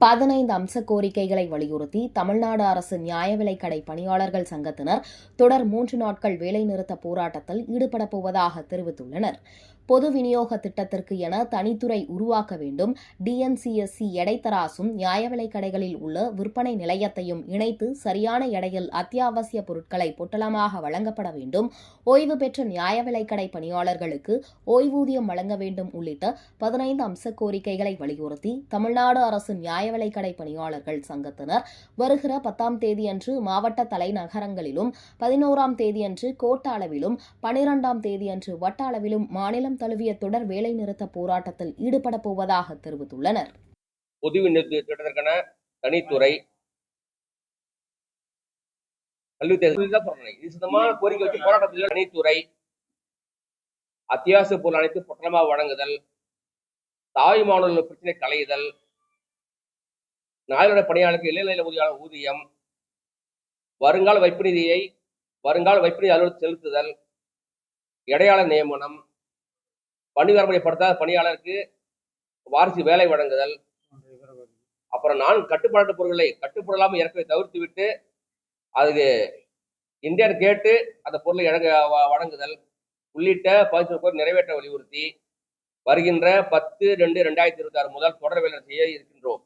15 அம்ச கோரிக்கைகளை வலியுறுத்தி தமிழ்நாடு அரசு நியாய விலைக்கடை பணியாளர்கள் சங்கத்தினர் தொடர் 3 நாட்கள் வேலைநிறுத்த போராட்டத்தில் ஈடுபடப் போவதாக தெரிவித்துள்ளனர். பொது விநியோக திட்டத்திற்கு என தனித்துறை உருவாக்க வேண்டும். டிஎன்சிஎஸ்சி எடைத்தராசும் நியாய விலைக்கடைகளில் உள்ள விற்பனை நிலையத்தையும் இணைத்து சரியான எடையில் அத்தியாவசிய பொருட்களை பொட்டலமாக வழங்கப்பட வேண்டும். ஓய்வு பெற்ற நியாய விலைக்கடை பணியாளர்களுக்கு ஓய்வூதியம் வழங்க வேண்டும் உள்ளிட்ட 15 அம்ச கோரிக்கைகளை வலியுறுத்தி தமிழ்நாடு அரசு நியாய விலைக்கடை பணியாளர்கள் சங்கத்தினர் வருகிற 10ஆம் தேதியன்று மாவட்ட தலைநகரங்களிலும் 11ஆம் தேதியன்று கோட்ட அளவிலும் 12ஆம் தேதியன்று வட்ட அளவிலும் மாநிலம் தழுவிய தொடர் வேலைநிறுத்த போராட்டத்தில் ஈடுபடப் போவதாக தெரிவித்துள்ளனர். பொது திட்டத்திற்கான தனித்துறை கோரிக்கை வச்சு போராட்டத்தில் தனித்துறை அத்தியாவசிய பொருள் அனைத்து பொட்டலமாக வழங்குதல், தாய் மாணவர்கள் பிரச்சனை களையுதல், நாளோட பணியாளருக்கு இளைநிலை ஊதியம், வருங்கால வைப்பு நிதி அலுவலகத்தில் செலுத்துதல், இடையாளர் நியமனம், பணிவரமுறைப்படுத்தாத பணியாளருக்கு வாரிசு வேலை வழங்குதல், அப்புறம் கட்டுப்பாட்டு பொருட்களை கட்டுப்படலாமல் இறக்கவை தவிர்த்து விட்டு அதுக்கு இந்தியர் கேட்டு அந்த பொருளை வழங்குதல் உள்ளிட்ட 15 நிறைவேற்ற வலியுறுத்தி வருகின்ற 10/2/2026 முதல் தொடர் வேலை செய்ய இருக்கின்றோம்.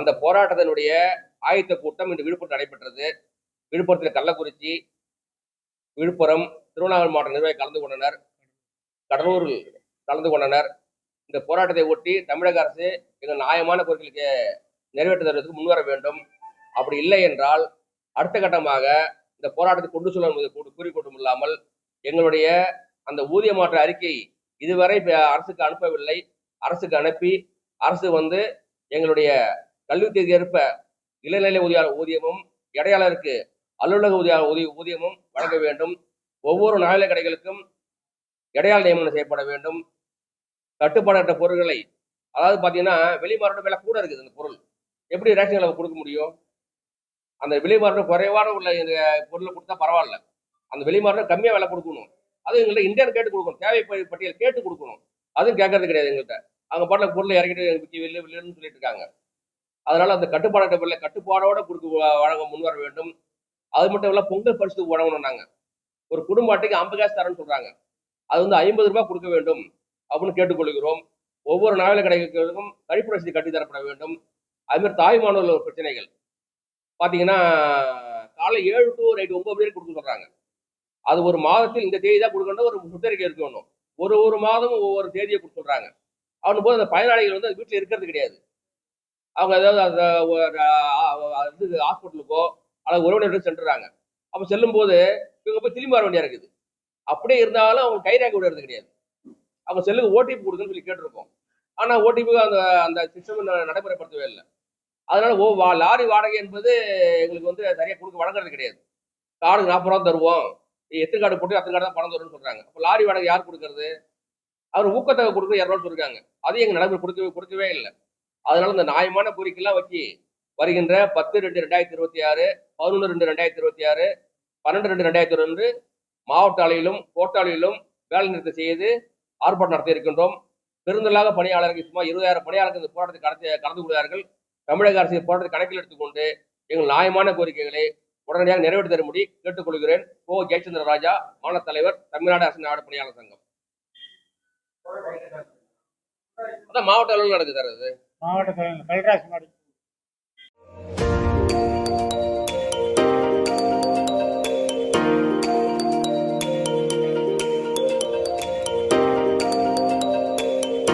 அந்த போராட்டத்தினுடைய ஆயத்த கூட்டம் இன்று விழுப்புரம் நடைபெற்றது. விழுப்புரத்தில் கள்ளக்குறிச்சி, விழுப்புரம், திருவண்ணாமலை மாவட்ட நிர்வாகிகள் கலந்து கொண்டனர். கடலூரில் கலந்து கொண்டனர். இந்த போராட்டத்தை ஒட்டி தமிழக அரசு எங்கள் நியாயமான கோரிக்கைகளுக்கு நிறைவேற்ற தருவதற்கு முன்வர வேண்டும். அப்படி இல்லை என்றால் அடுத்த கட்டமாக இந்த போராட்டத்தை கொண்டு செல்ல கூறிக்கொண்டும் இல்லாமல் எங்களுடைய அந்த ஊதிய மாற்ற அறிக்கை இதுவரை அரசுக்கு அனுப்பவில்லை. அரசுக்கு அனுப்பி அரசு எங்களுடைய கல்வி தேதி ஏற்ப இளநிலை ஊதியமும் இடையாளருக்கு அலுவலக ஊதியமும் வழங்க வேண்டும். ஒவ்வொரு நியாய கடைகளுக்கும் இடையாள நியமனம் செய்யப்பட வேண்டும். கட்டுப்பாடற்ற பொருட்களை, அதாவது பார்த்தீங்கன்னா வெளிமாறோட விலை கூட இருக்குது. இந்த பொருள் எப்படி ரேஷன் கடையில் கொடுக்க முடியும்? அந்த வெளிமாறோட குறைவான உள்ள இந்த பொருளை கொடுத்தா பரவாயில்ல. அந்த வெளிமாறோட கம்மியாக விலை கொடுக்கணும். அது எங்கள்கிட்ட இந்தியன் கேட்டு கொடுக்கணும், தேவை பட்டியல் கேட்டு கொடுக்கணும். அதுவும் கேட்கறது கிடையாது எங்கள்கிட்ட. அவங்க பாட்டில் பொருளை இறக்கிட்டு வில்லுன்னு சொல்லிட்டு இருக்காங்க. அதனால அந்த கட்டுப்பாடற்ற பொருளை கட்டுப்பாடோட வழங்க முன்வர வேண்டும். அது மட்டும் இல்லை, பொங்கல் பரிசு வழங்கணும். நாங்கள் ஒரு குடும்ப அட்டைக்கு 50 காசு தரேன்னு சொல்றாங்க. அது 50 ரூபாய் கொடுக்க வேண்டும் அப்படின்னு கேட்டுக்கொள்கிறோம். ஒவ்வொரு நாவல கடைகளுக்கும் கழிப்பு வசதி கட்டி தரப்பட வேண்டும். அது மாதிரி தாய் மாணவர்கள் பிரச்சனைகள் பார்த்தீங்கன்னா காலை 7 to நைட்டு 9 மணி கொடுக்க சொல்றாங்க. அது ஒரு மாதத்தில் இந்த தேதி தான் கொடுக்கணும், ஒரு சுற்றறிக்கை இருக்கணும். ஒரு மாதம் ஒவ்வொரு தேதியை கொடுத்து சொல்றாங்க. அவனு போது அந்த பயனாளிகள் அது வீட்டில் இருக்கிறது கிடையாது. அவங்க ஏதாவது அந்த ஹாஸ்பிட்டலுக்கோ அல்லது உறவினர்கள் சென்றுறாங்க. அப்போ செல்லும் போது இவங்க போய் திரும்பி வர வேண்டியா இருக்குது. அப்படியே இருந்தாலும் அவங்க கைரேகை விடுறது கிடையாது. அவங்க செல்லுக்கு ஓடிபி கொடுக்குன்னு சொல்லி கேட்டிருக்கோம். ஆனால் ஓடிபி அந்த சிஸ்டம் நடைமுறைப்படுத்தவே இல்லை. அதனால லாரி வாடகை என்பது எங்களுக்கு சரியாக வழங்குறது கிடையாது. கார்டுக்கு 40 ரூபா தருவோம், எத்தனை கார்டு போட்டு அத்தனை கார்டு தான் பணம் தரும்னு சொல்றாங்க. அப்போ லாரி வாடகை யார் கொடுக்கறது? அவர் ஊக்கத்தொகை கொடுக்க 200 சொல்லிருக்காங்க. அதையும் எங்க நடைமுறை கொடுக்கவே இல்லை. அதனால இந்த நியாயமான கோரிக்கைலாம் வச்சு வருகின்ற 10/2/2026, 11/2/2026, 12/2/2022 மாவட்ட அளவிலும் கோட்ட அளவிலும் வேலை நிறுத்தம் செய்து ஆர்ப்பாட்டம் நடத்தி இருக்கின்றோம். பெருந்தலாக பணியாளர்கள் சுமார் 20,000 பணியாளர்கள் இந்த போராட்டத்தை கலந்து கொள்வார்கள். தமிழக அரசு போராட்டத்தை கணக்கில் எடுத்துக்கொண்டு எங்கள் நியாயமான கோரிக்கைகளை உடனடியாக நிறைவேற்றி தரும்படி கேட்டுக்கொள்கிறேன். ஜெயச்சந்திர ராஜா, மாநில தலைவர், தமிழ்நாடு அரசு நாடு பணியாளர் சங்கம். மாவட்ட அளவில் நடக்குது சார். அது மாவட்ட